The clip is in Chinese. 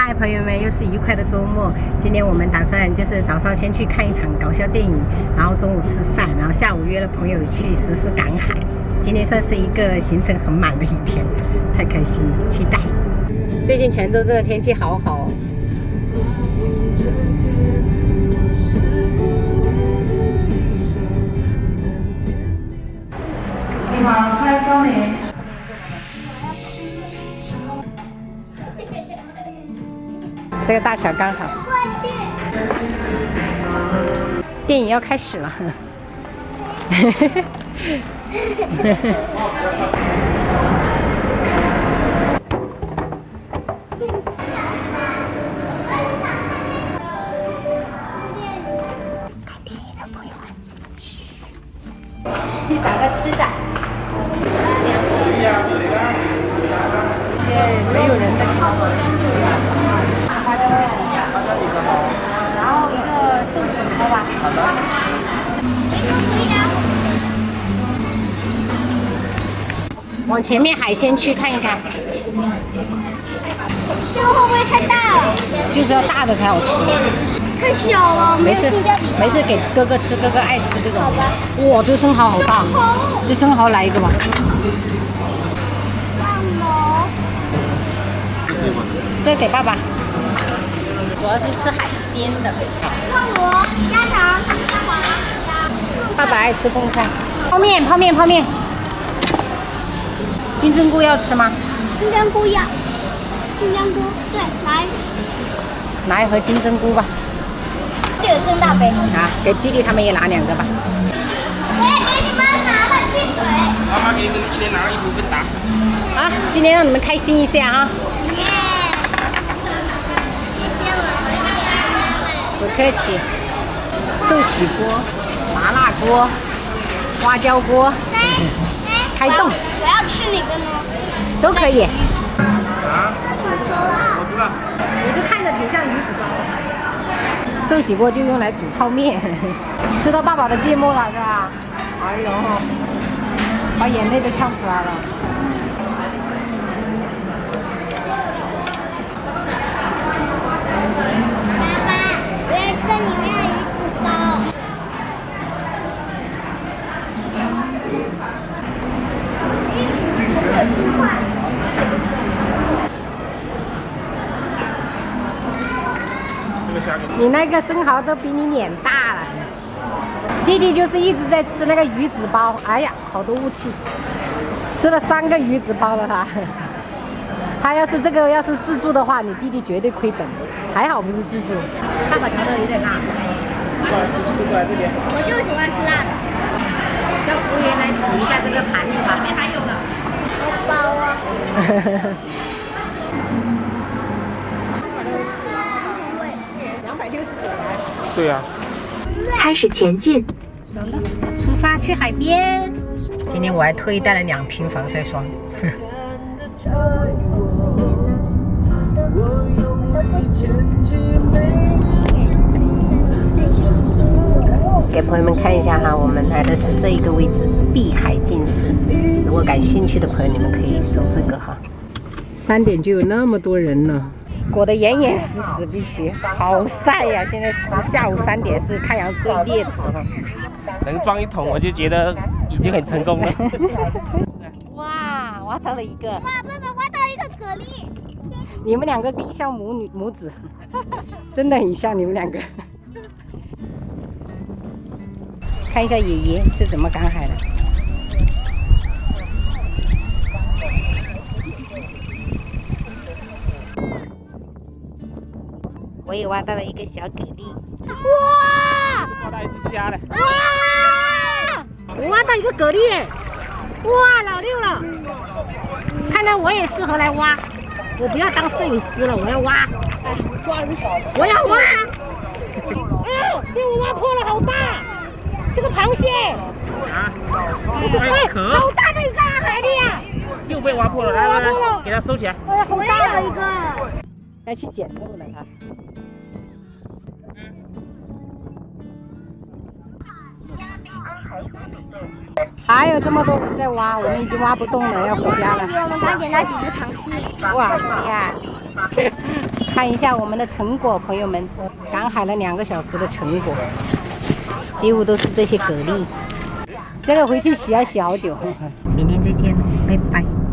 嗨，朋友们，又是愉快的周末。今天我们打算就是早上先去看一场搞笑电影，然后中午吃饭，然后下午约了朋友去实施赶海。今天算是一个行程很满的一天，太开心了，期待。最近泉州这个天气好好哦。你好，开光临。这个大小刚好。电影要开始了。看电影的朋友们，嘘，去找个吃的。没有人的地方。花椒味鸡啊，然后一个寿喜锅吧。好的。往前面海鲜区看一看。这个会不会太大了？就是要大的才好吃。太小了，没事没事，给哥哥吃，哥哥爱吃这种。哇，这个生蚝好大，这生蚝来一个吧。这个给爸爸，主要是吃海鲜的。放鹅、鸭肠、虾滑。爸爸爱吃贡菜。泡面，泡面，泡面。金针菇要吃吗？金针菇要。金针菇，对，拿一盒金针菇吧。这个更大杯。啊，给弟弟他们也拿2个吧。我也给你们拿了汽水。妈妈给你们一人拿了一部分打。啊，今天让你们开心一下啊！耶！谢谢我们家妈妈。不客气。寿喜锅、麻辣锅、花椒锅，开动！我要吃哪个呢？都可以。啊？我知道。我就看着挺像鱼子包。寿喜锅就用来煮泡面。吃到爸爸的芥末了是吧？哎呦，把眼泪都呛出来了。我要这里面的鱼子包。你那个生蚝都比你脸大了。弟弟就是一直在吃那个鱼子包，哎呀，好多雾气，吃了3个鱼子包了他。他要是这个要是自助的话，你弟弟绝对亏本。还好不是自助。爸爸调的有点辣。我就喜欢吃辣的。叫服务员来数一下这个盘子吧。还有呢。好饱啊。269。对呀。开始前进。走了，出发去海边。今天我还特意带了2瓶防晒霜。给朋友们看一下哈，我们来的是这一个位置，碧海近视。如果感兴趣的朋友，你们可以搜这个哈。3点就有那么多人了，裹得严严实实，必须好晒呀！现在下午3点是太阳最烈的时候。能装1桶，我就觉得已经很成功了。哇，挖到了一个！哇，爸爸挖到一个蛤蜊。你们2个更像母子，真的很像你们2个。看一下爷爷是怎么赶海的。我也挖到了一个小蛤蜊。哇！挖到一只虾了。哇！我挖到一个蛤蜊耶！哇，老六了！看来我也适合来挖。我不要当摄影师了，我要挖。我要挖！被我挖破了，好大！这个螃蟹。啊？哎，好大的一个海蛎啊！又被挖破了，来来来，给它收起来。哎呀，好大有一个。该去捡漏了它。还有这么多人在挖，我们已经挖不动了，要回家了。我们刚捡到几只螃蟹。哇，厉害！看一下我们的成果，朋友们，赶海了2个小时的成果，几乎都是这些蛤蜊。这个回去洗要洗好久。明天再见，拜拜。